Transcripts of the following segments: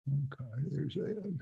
Okay, there's Ed.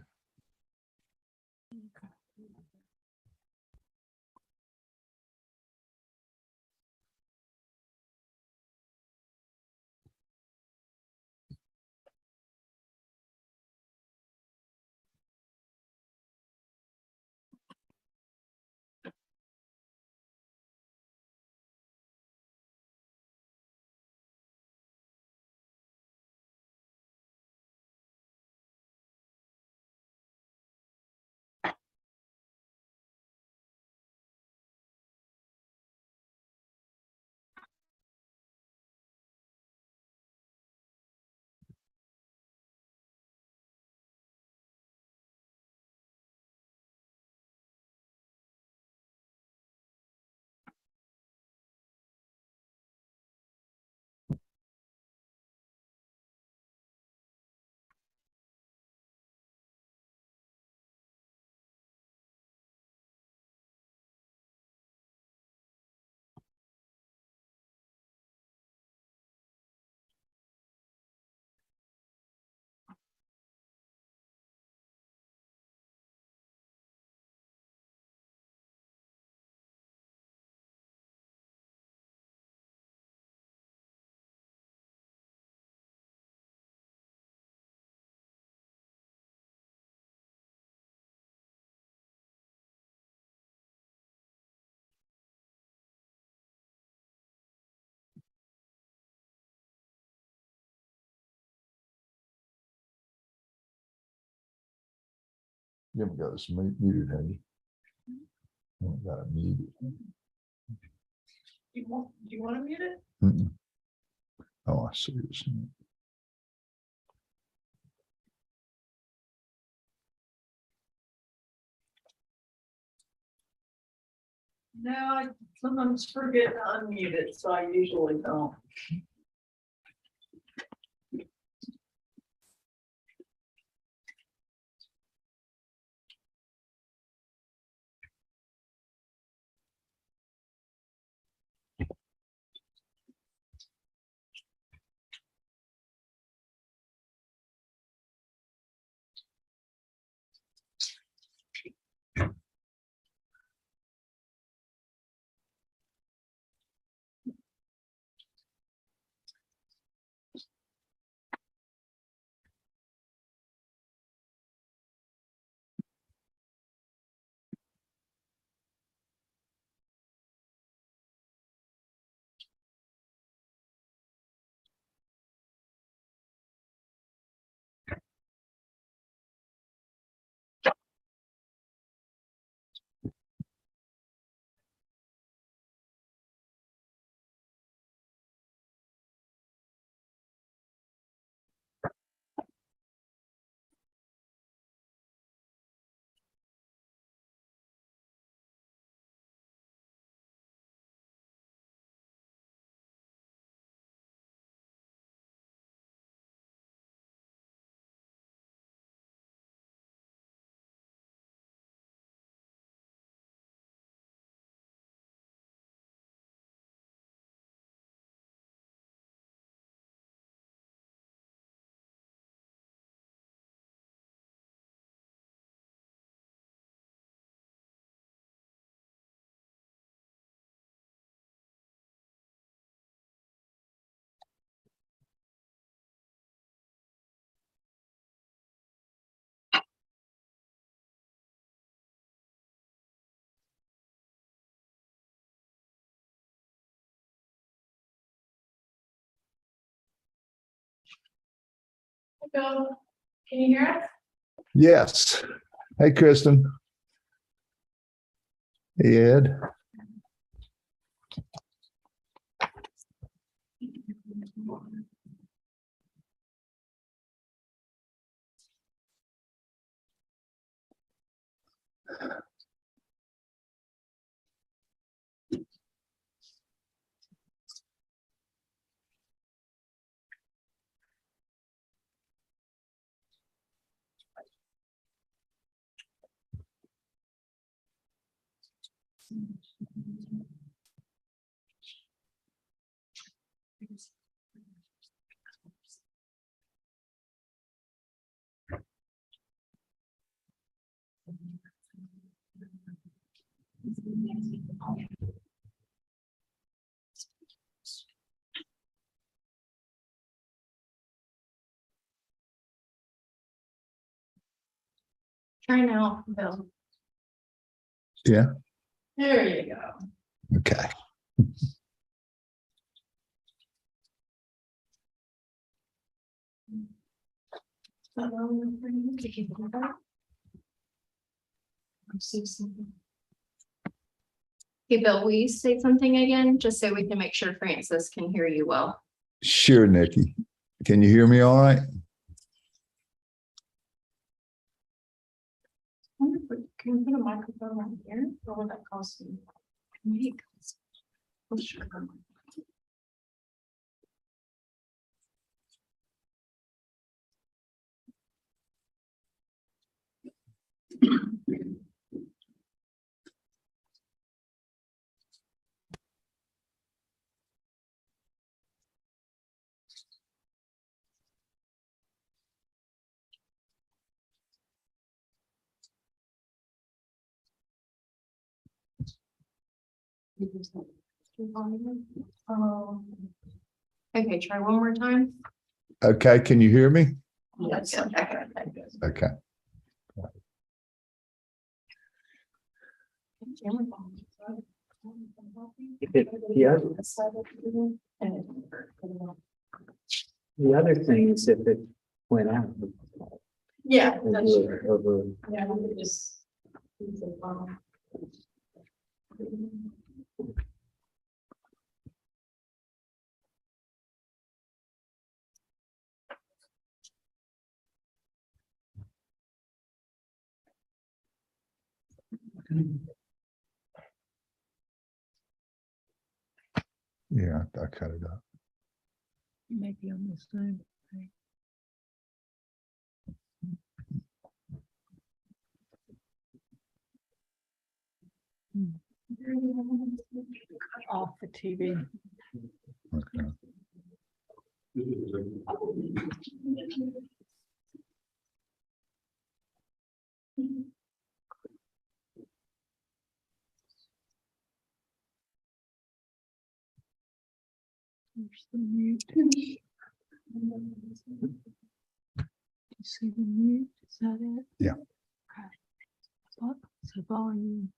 You haven't got us muted, have you? You haven't got it muted. Do you want to mute it? Mm-mm. Oh, I see. It's not. No, I sometimes forget to unmute it, so I usually don't. Go. Can you hear us? Yes. Hey, Kristen. Hey, Ed. Try now, Bill. Yeah, There you go. okay. Hey, Bill, will you say something again, just so we can make sure Francis can hear you well? Sure, Nikki. Can you hear me all right? Can we put a microphone right here, or will that cost me? Oh, sure. Okay, try one more time. Okay, can you hear me? That's good. Okay. The other thing is if it went out. Yeah, that's over- true. over- Yeah, we could just. use the phone. Yeah, I cut it up. Maybe on this side. Off the TV. Okay. There's the mute. You see the mute, is that it? Yeah. Okay. So volume.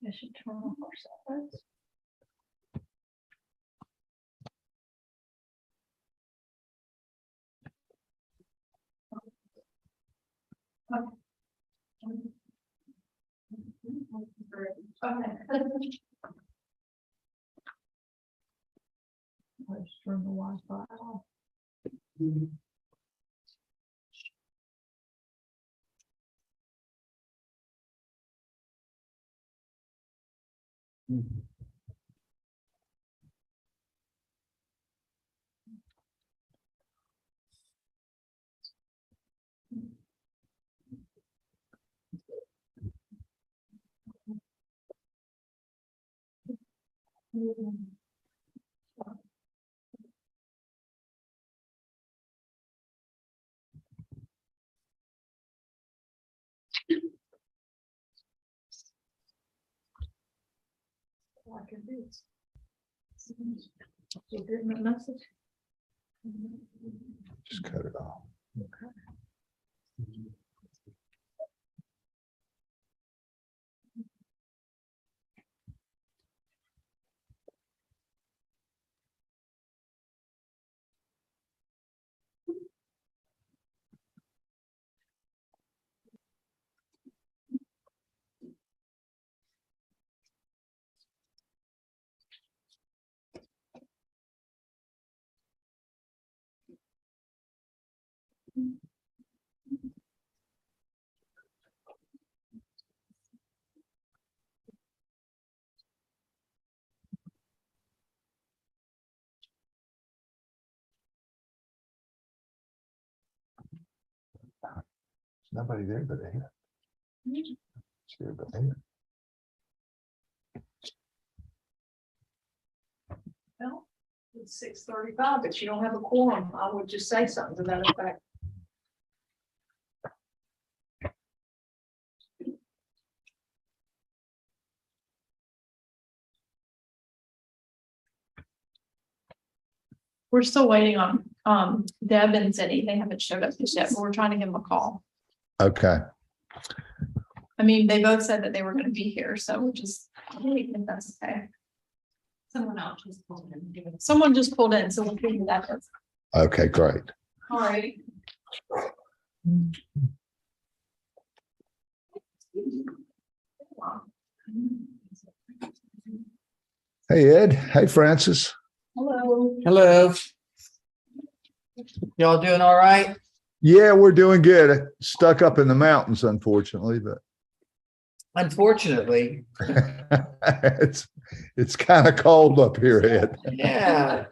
I should turn off our cell Okay. Let's turn the Wi-Fi off. Like it is. You did my message? Just cut it off. There's nobody there but Ed. It's here but Ed. Well, it's 6:35, but you don't have a quorum. I would just say something to that effect. We're still waiting on Deb and Zinni. They haven't showed up just yet, but we're trying to give them a call. Okay, I mean, they both said that they were gonna be here, so we're just waiting if that's okay. Someone else just pulled in. Someone just pulled in, so we'll figure that out. okay, great. All right. Hey, Ed. Hey, Francis. Hello. Hello. Y'all doing all right? Yeah, we're doing good. Stuck up in the mountains, unfortunately, but Unfortunately, it's kind of cold up here, Ed. yeah,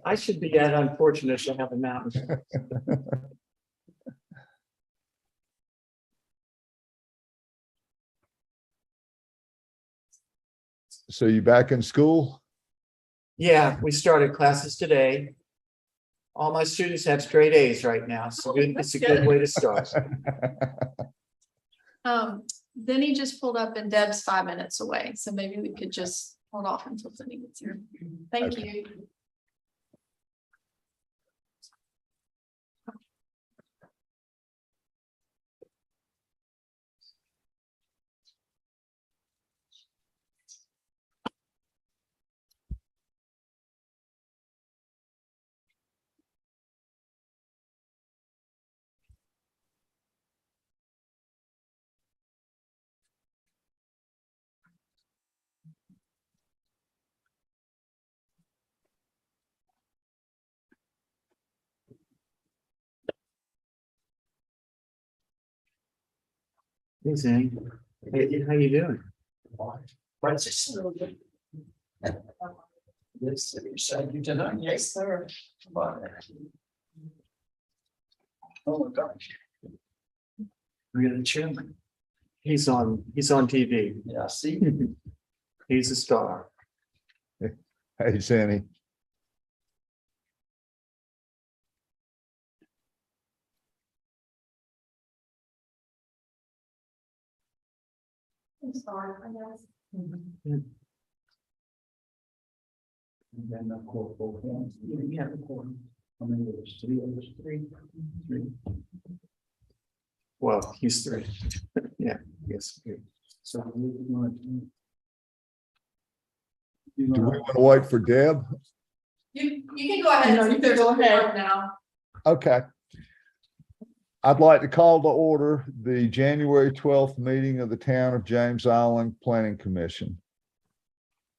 I should be that unfortunate to have a mountain. So you back in school? Yeah, we started classes today. All my students have straight A's right now, so it's a good way to start. Then he just pulled up and Deb's 5 minutes away, so maybe we could just hold off until Zinni gets here. Thank Okay. you. Hey, Zane. Hey, how you doing? Francis. Yes, you said you tonight. Yes, sir. Oh, my gosh. We got a chairman. He's on TV. Yeah, I see. He's a star. Hey, Sandy. I'm sorry, I guess. And then of course, both hands. You have a quorum. I mean, there's three. Well, he's three. Yeah, yes. So we're going to. Do we want to wait for Deb? You can go ahead. No, you can go ahead now. Okay. I'd like to call to order the January 12th meeting of the Town of James Island Planning Commission.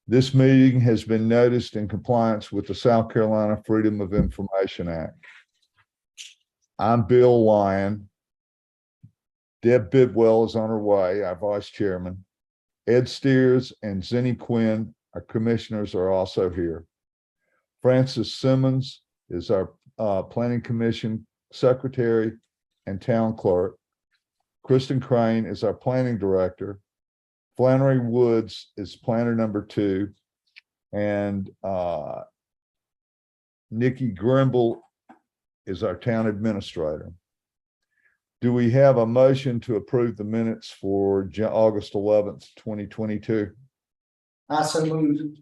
This meeting has been noticed in compliance with the South Carolina Freedom of Information Act. I'm Bill Lyon. Deb Bidwell is on her way, our vice chairman. Ed Steers and Zinni Quinn, our commissioners, are also here. Francis Simmons is our Planning Commission secretary and town clerk. Kristen Crane is our planning director. Flannery Woods is planner number 2. And Nikki Grimble is our town administrator. Do we have a motion to approve the minutes for August 11th, 2022? I so moved.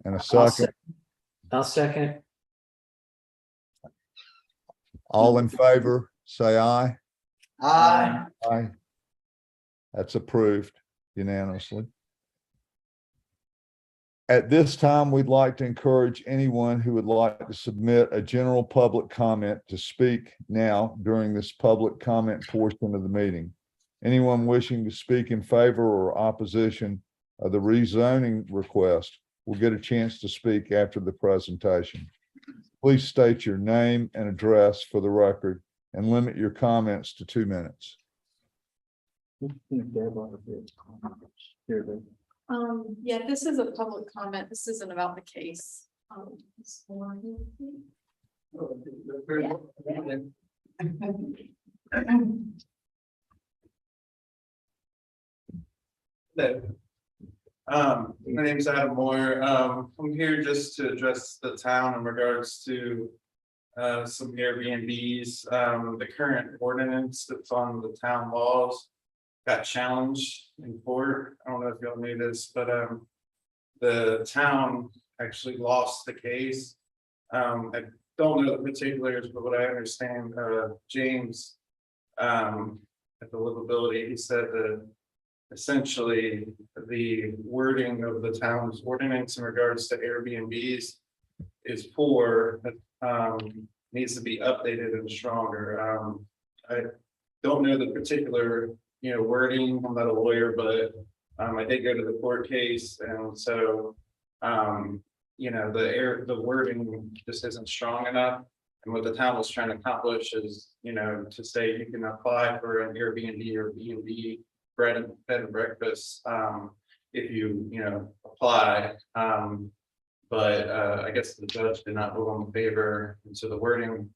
And a second? I'll second. All in favor, say aye. Aye. Aye. That's approved unanimously. At this time, we'd like to encourage anyone who would like to submit a general public comment to speak now during this public comment portion of the meeting. Anyone wishing to speak in favor or opposition of the rezoning request will get a chance to speak after the presentation. Please state your name and address for the record and limit your comments to 2 minutes. Yeah, this is a public comment. This isn't about the case. Hello. My name is Adam Moore. I'm here just to address the town in regards to some Airbnbs. The current ordinance that's on the town laws got challenged in court. I don't know if y'all knew this, but the town actually lost the case. I don't know the particulars, but what I understand, James at the livability, he said that essentially the wording of the town's ordinance in regards to Airbnbs is poor, needs to be updated and stronger. I don't know the particular, wording. I'm not a lawyer, but I did go to the court case, and so the wording just isn't strong enough. And what the town was trying to accomplish is, to say you can apply for an Airbnb or B&B bed and breakfast, if you apply. But I guess the judge did not vote in favor, and so the wording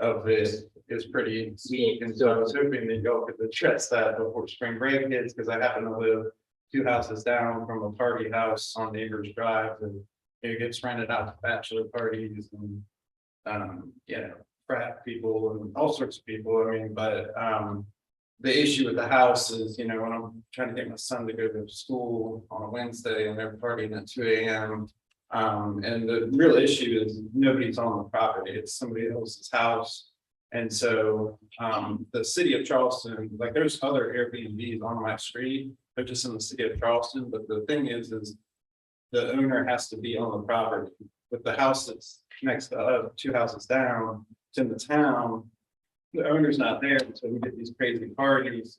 of it is pretty weak. And so I was hoping that y'all could address that before spring break hits, because I happen to live 2 houses down from a party house on Neighbors Drive, and it gets rented out to bachelor parties and frat people and all sorts of people. I mean, but the issue with the house is, when I'm trying to get my son to go to school on a Wednesday and they're partying at 2 a.m. And the real issue is nobody's on the property, it's somebody else's house. And so the city of Charleston, like there's other Airbnbs on my street, they're just in the city of Charleston, but the thing is the owner has to be on the property. With the house that's next to 2 houses down, it's in the town, the owner's not there, so we get these crazy parties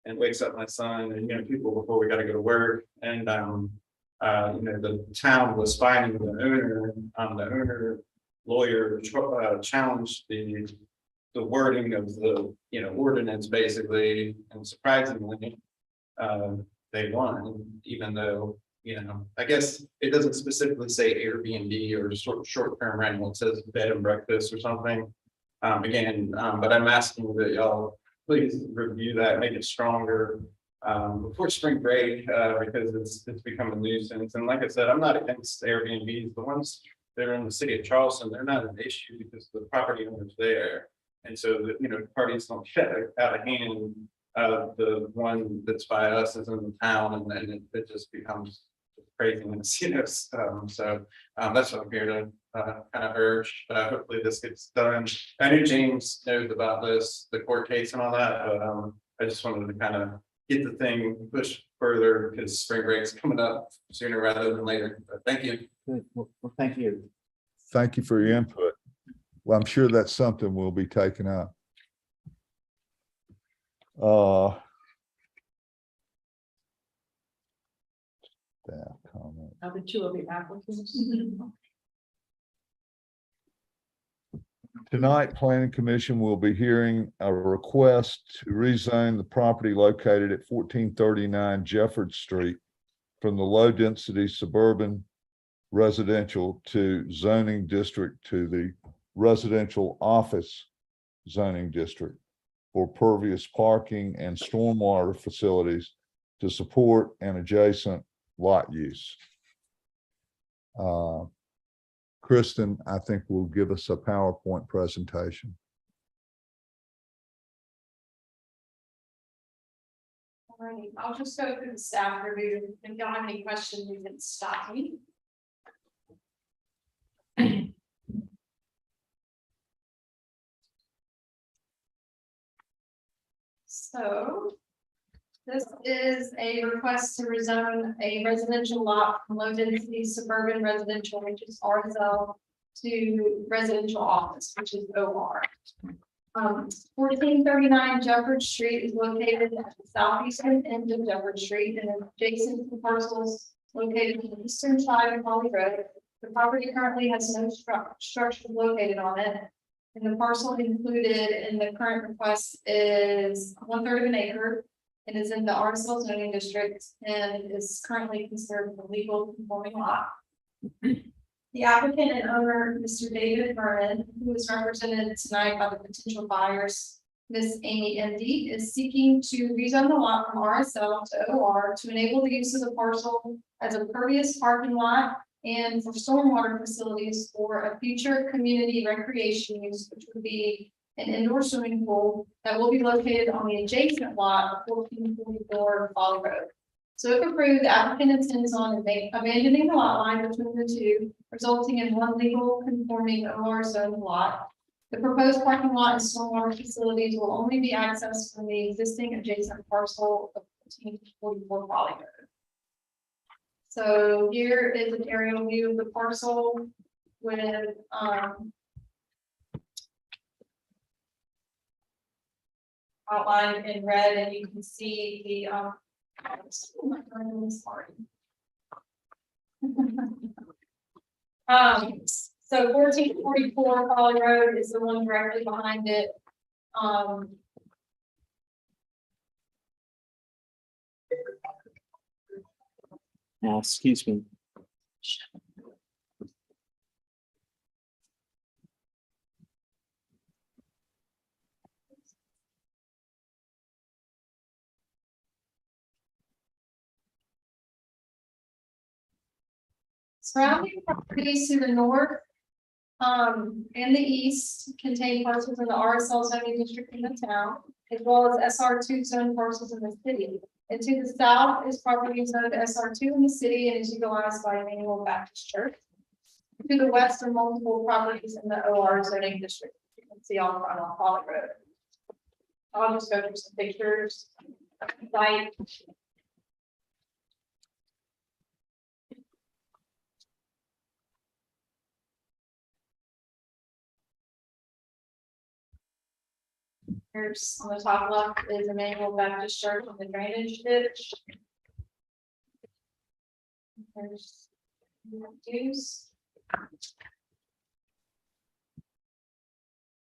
and wakes up my son and people before we got to go to work. And the town was finding the owner. The owner lawyer challenged the wording of the ordinance basically, and surprisingly they won, even though I guess it doesn't specifically say Airbnb or short-term rental. It says bed and breakfast or something. But I'm asking that y'all please review that, make it stronger before spring break, because it's become a nuisance. And like I said, I'm not against Airbnbs. The ones that are in the city of Charleston, they're not an issue because the property owner's there. And so parties don't get out of hand. The one that's by us is in the town, and then it just becomes craziness, so that's what I'm here to kind of urge. Hopefully this gets done. I knew James knows about this, the court case and all that, but I just wanted to kind of get the thing pushed further because spring break's coming up sooner rather than later. But thank you. Good. Well, thank you. Thank you for your input. Well, I'm sure that's something will be taken up. Staff comment. Are the 2 of the applicants? Tonight, Planning Commission will be hearing a request to rezone the property located at 1439 Jeffords Street from the low-density suburban residential to zoning district to the residential office zoning district for pervious parking and stormwater facilities to support an adjacent lot use. Kristen, I think, will give us a PowerPoint presentation. Alrighty, I'll just go through the staff review. If y'all have any questions, you can stop me. So this is a request to rezone a residential lot from low density suburban residential, which is RSL, to residential office, which is OR. 1439 Jeffords Street is located at the southeastern end of Jeffords Street and adjacent to parcels located on the eastern side of Holly Road The property currently has no structure located on it. And the parcel included in the current request is 1/3 of an acre. It is in the RSL zoning district and is currently considered a legal conforming lot. The applicant and owner, Mr. David Vernon, who is represented tonight by the potential buyers, Ms. Amy MD, is seeking to rezone the lot from RSL to OR to enable the use of the parcel as a pervious parking lot and for stormwater facilities for a future community recreation use, which would be an indoor swimming pool that will be located on the adjacent lot of 1444 Fall Road. So if approved, the applicant intends on abandoning the lot line between the two, resulting in one legal conforming OR zone lot. The proposed parking lot and stormwater facilities will only be accessed from the existing adjacent parcel of 1444 Folly Road. So here is an aerial view of the parcel with outlined in red, and you can see the so 1444 Folly Road is the one directly behind it. Excuse me. Surrounding properties to the north and the east contain parcels in the RSL zoning district in the town, as well as SR2 zone parcels in the city. And to the south is property zoned SR2 in the city and is utilized by Emmanuel Baptist Church. To the west are multiple properties in the OR zoning district. You can see on Folly Road. I'll just go through some pictures. Site. Here's on the top left is Emmanuel Baptist Church on the drainage ditch. There's views.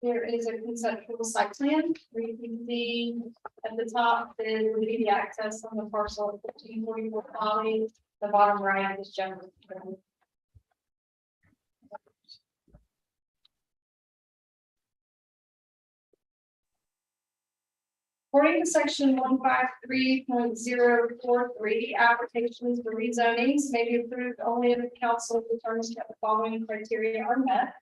Here is a conceptual site plan where you can see at the top is the access on the parcel of 1444 Folly. The bottom right is general. According to section 153.043, applications for rezonings may be approved only if the council determines that the following criteria are met.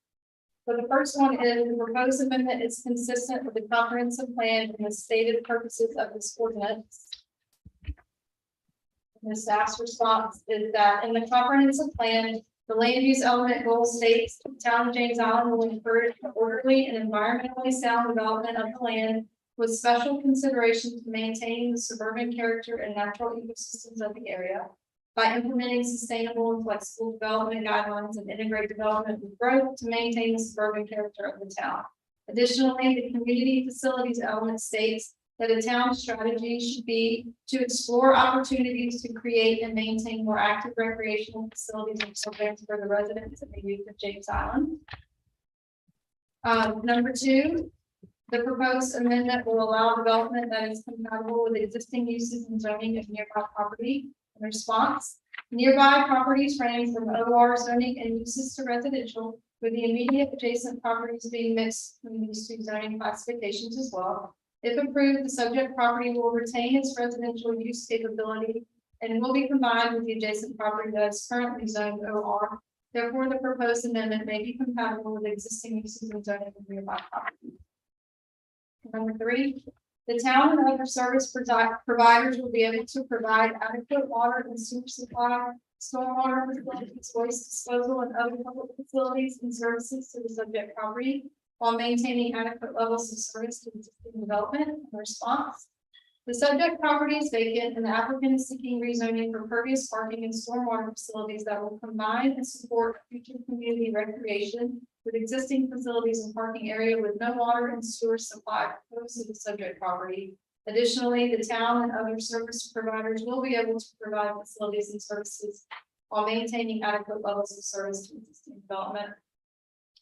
So the first one is the proposed amendment is consistent with the comprehensive plan and the stated purposes of this ordinance. And the staff's response is that in the comprehensive plan, the land use element goal states the town of James Island will encourage an orderly and environmentally sound development of the land, with special consideration to maintaining the suburban character and natural ecosystems of the area by implementing sustainable and flexible development guidelines and integrate development with growth to maintain the suburban character of the town. Additionally, the community facilities element states that a town strategy should be to explore opportunities to create and maintain more active recreational facilities and programs for the residents and the youth of James Island. Number two, the proposed amendment will allow development that is compatible with existing uses and zoning of nearby property. In response, nearby properties range from OR zoning and uses to residential, with the immediate adjacent properties being mixed between these two zoning classifications as well. If approved, the subject property will retain its residential use capability and will be combined with the adjacent property that is currently zoned OR. Therefore, the proposed amendment may be compatible with existing uses and zoning of nearby property. Number three, the town and other service providers will be able to provide adequate water and sewer supply, stormwater facilities, waste disposal, and other public facilities and services to the subject property while maintaining adequate levels of service to existing development. In response, the subject property is vacant and the applicant is seeking rezoning for pervious parking and stormwater facilities that will combine and support future community recreation with existing facilities and parking area with no water and sewer supply proposed to the subject property. Additionally, the town and other service providers will be able to provide facilities and services while maintaining adequate levels of service to existing development.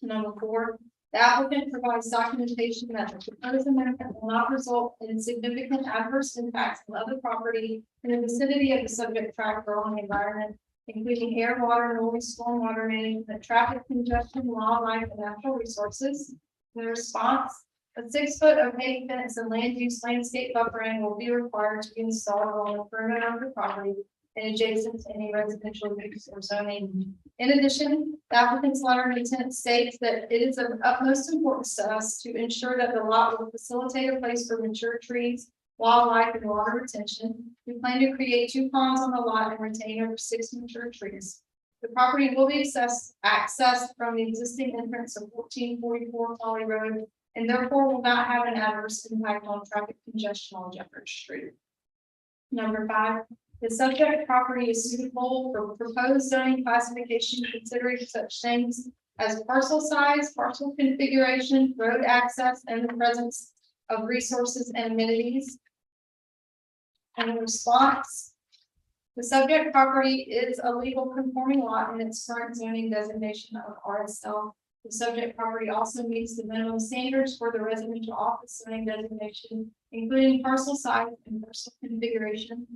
Number 4, the applicant provides documentation that the proposed amendment will not result in significant adverse impacts on other property in the vicinity of the subject tract or on the environment, including air, water, noise, stormwater management, traffic congestion, wildlife, and natural resources. In response, a 6-foot opaque fence and land use landscape buffering will be required to be installed along the perimeter of the property and adjacent to any residential use or zoning. In addition, the applicant's letter of intent states that it is of utmost importance to us to ensure that the lot will facilitate a place for mature trees, wildlife, and water retention. We plan to create 2 ponds on the lot and retain over 6 mature trees. The property will be accessed from the existing entrance of 1444 Folly Road, and therefore will not have an adverse impact on traffic congestion on Jefferson Street. Number 5, the subject property is suitable for proposed zoning classification, considering such things as parcel size, parcel configuration, road access, and the presence of resources and amenities. And in response, the subject property is a legal conforming lot in its current zoning designation of RSL. The subject property also meets the minimum standards for the residential office zoning designation, including parcel size and parcel configuration.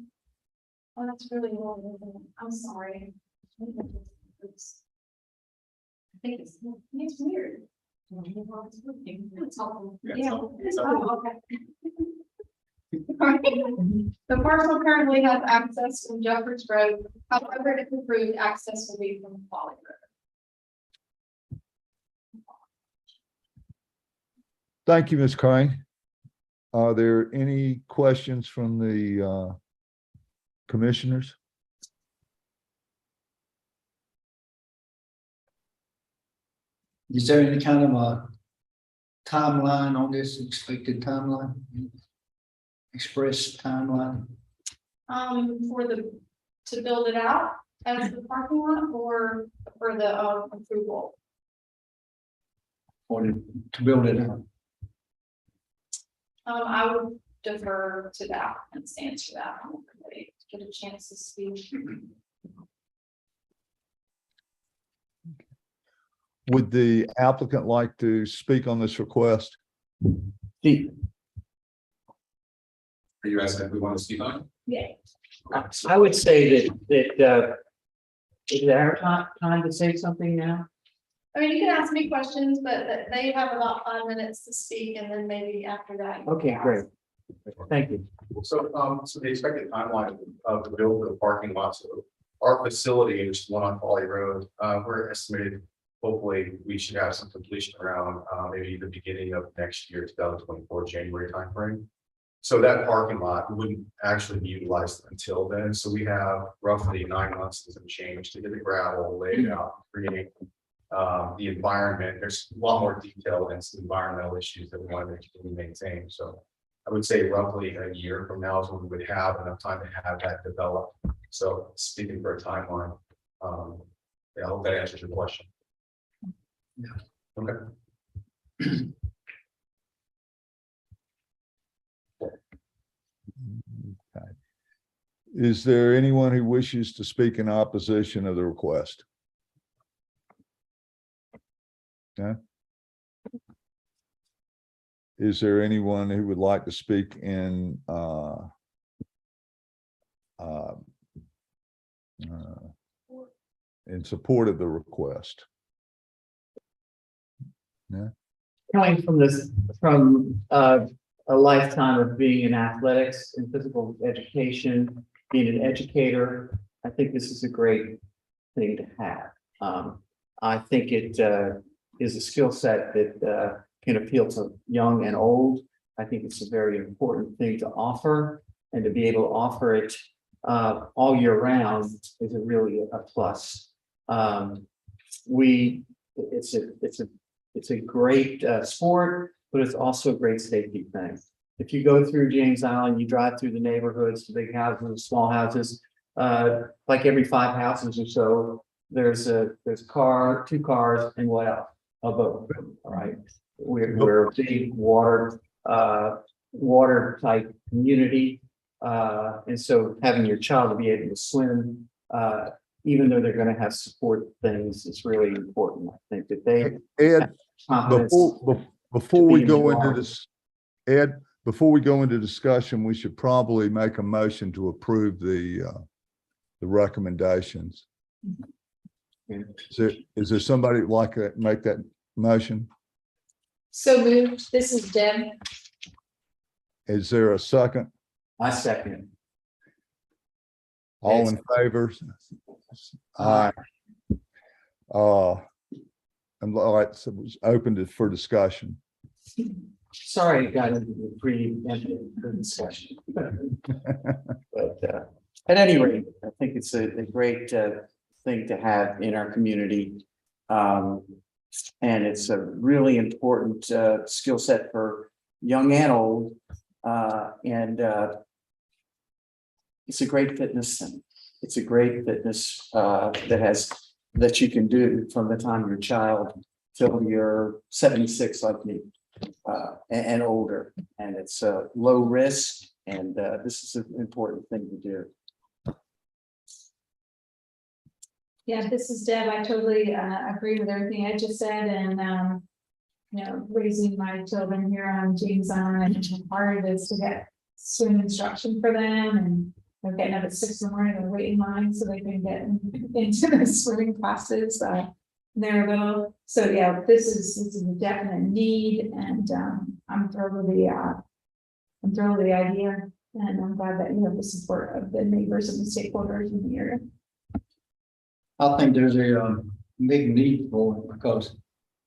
Oh, that's really long, isn't it? I'm sorry. I think it's weird. It's helpful. Yeah. Oh, okay. The parcel currently has access from Jeffords Road. However, if approved, access will be from Folly Road. Thank you, Ms. Crane. Are there any questions from the commissioners? Is there any kind of a timeline on this, expected timeline? Express timeline? To build it out as the parking lot or for the approval? Or to build it out? I would defer to that and answer that. I don't really get a chance to speak. Would the applicant like to speak on this request? The, Are you asking if we want to speak on it? Yeah. I would say that is it our time to say something now? I mean, you can ask me questions, but they have about 5 minutes to speak, and then maybe after that. you can Okay, ask. great. Thank you. So, so the expected timeline of the build of the parking lots, so our facility, which is one on Folly Road, we're estimated, hopefully, we should have some completion around, maybe the beginning of next year, 2024, January timeframe. So that parking lot wouldn't actually be utilized until then. So we have roughly 9 months and some change to get the gravel laid out, create the environment. There's a lot more detail and some environmental issues that we want to make sure we maintain. So I would say roughly a year from now is when we would have enough time to have that developed. So speaking for a timeline, yeah, I hope that answers your question. Yeah. Okay. Okay. Is there anyone who wishes to speak in opposition of the request? Okay. Is there anyone who would like to speak in support of the request? Yeah. Coming from this, from a lifetime of being in athletics and physical education, being an educator, I think this is a great thing to have. I think it is a skill set that can appeal to young and old. I think it's a very important thing to offer, and to be able to offer it all year round is really a plus. It's a great sport, but it's also a great safety thing. If you go through James Island, you drive through the neighborhoods, the big houses, the small houses, like every 5 houses or so, there's 2 cars and what else? A boat, all right? We're a big water type community. And so having your child to be able to swim even though they're gonna have support things, it's really important, I think, that they. Ed, confidence. before we be go into involved. this, Ed, before we go into discussion, we should probably make a motion to approve the recommendations. Is there somebody who'd like to make that motion? So moved. This is Deb. Is there a second? I second. All in favor? Aye. And like, so it was opened for discussion. Sorry, it got into the pre-emptive discussion. But at any rate, I think it's a great thing to have in our community. And it's a really important skill set for young and old. And it's a great fitness thing. It's a great fitness that you can do from the time you're a child till you're 76 like me. And older, and it's low risk, and this is an important thing to do. Yeah, this is Deb. I totally agree with everything I just said, and raising my children here on James Island, and part of it is to get swim instruction for them, and they're getting up at 6 in the morning and wait in line so they can get into the swimming classes. They're little, so yeah, this is a definite need, and I'm thrilled with the idea, and I'm glad that you have the support of the neighbors and the stakeholders in the area. I think there's a big need for it because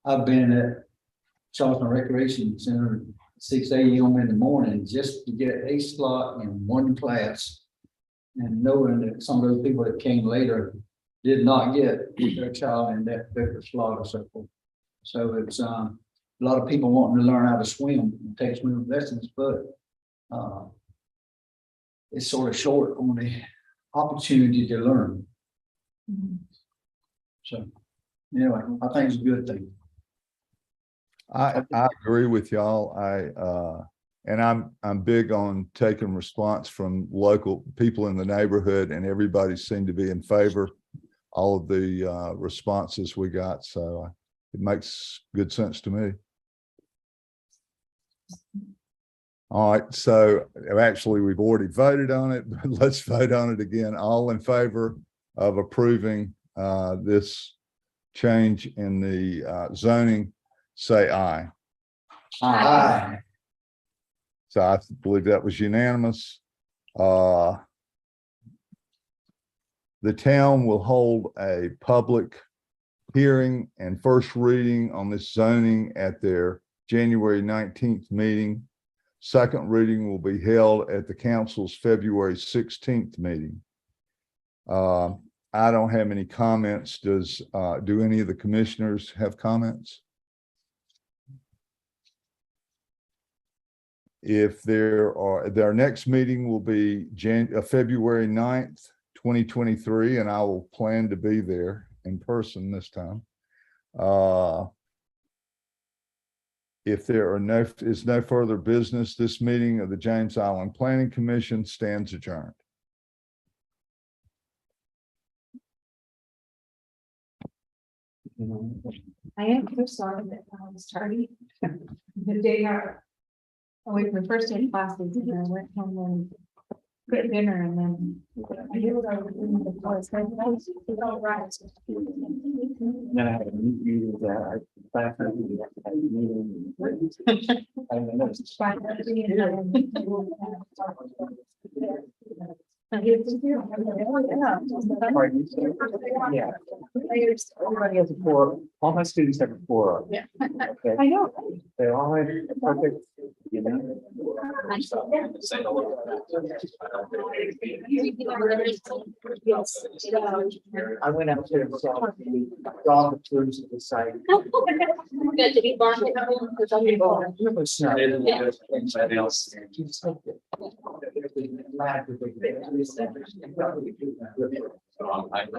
I've been at Charleston Recreation Center 6 a.m. in the morning just to get a slot in one class. And knowing that some of those people that came later did not get their child in that particular slot or so forth. So it's a lot of people wanting to learn how to swim and take swimming lessons, but it's sort of short on the opportunity to learn. So anyway, I think it's a good thing. I agree with y'all. And I'm big on taking response from local people in the neighborhood, and everybody seemed to be in favor. All of the responses we got, so it makes good sense to me. All right, so actually we've already voted on it, but let's vote on it again. All in favor of approving this change in the zoning, say aye. Aye. So I believe that was unanimous. The town will hold a public hearing and first reading on this zoning at their January 19th meeting. Second reading will be held at the council's February 16th meeting. I don't have any comments. Do any of the commissioners have comments? If their next meeting will be February 9th, 2023, and I will plan to be there in person this time. If there is no further business, this meeting of the James Island Planning Commission stands adjourned. I am so sorry that I was tardy. The day away from the first day of classes, and I went home and cooked dinner, and then I knew what I was doing before. So I was all right. Then I had a meeting with last night, we had a meeting. I don't know. Pardon? Yeah. Everybody has a four, all my students have a four. Yeah. Okay. I know. They're all perfect, you know? I went out there and saw the dog cruise at the site. Good to be barking. It's not. Anybody else? It's like-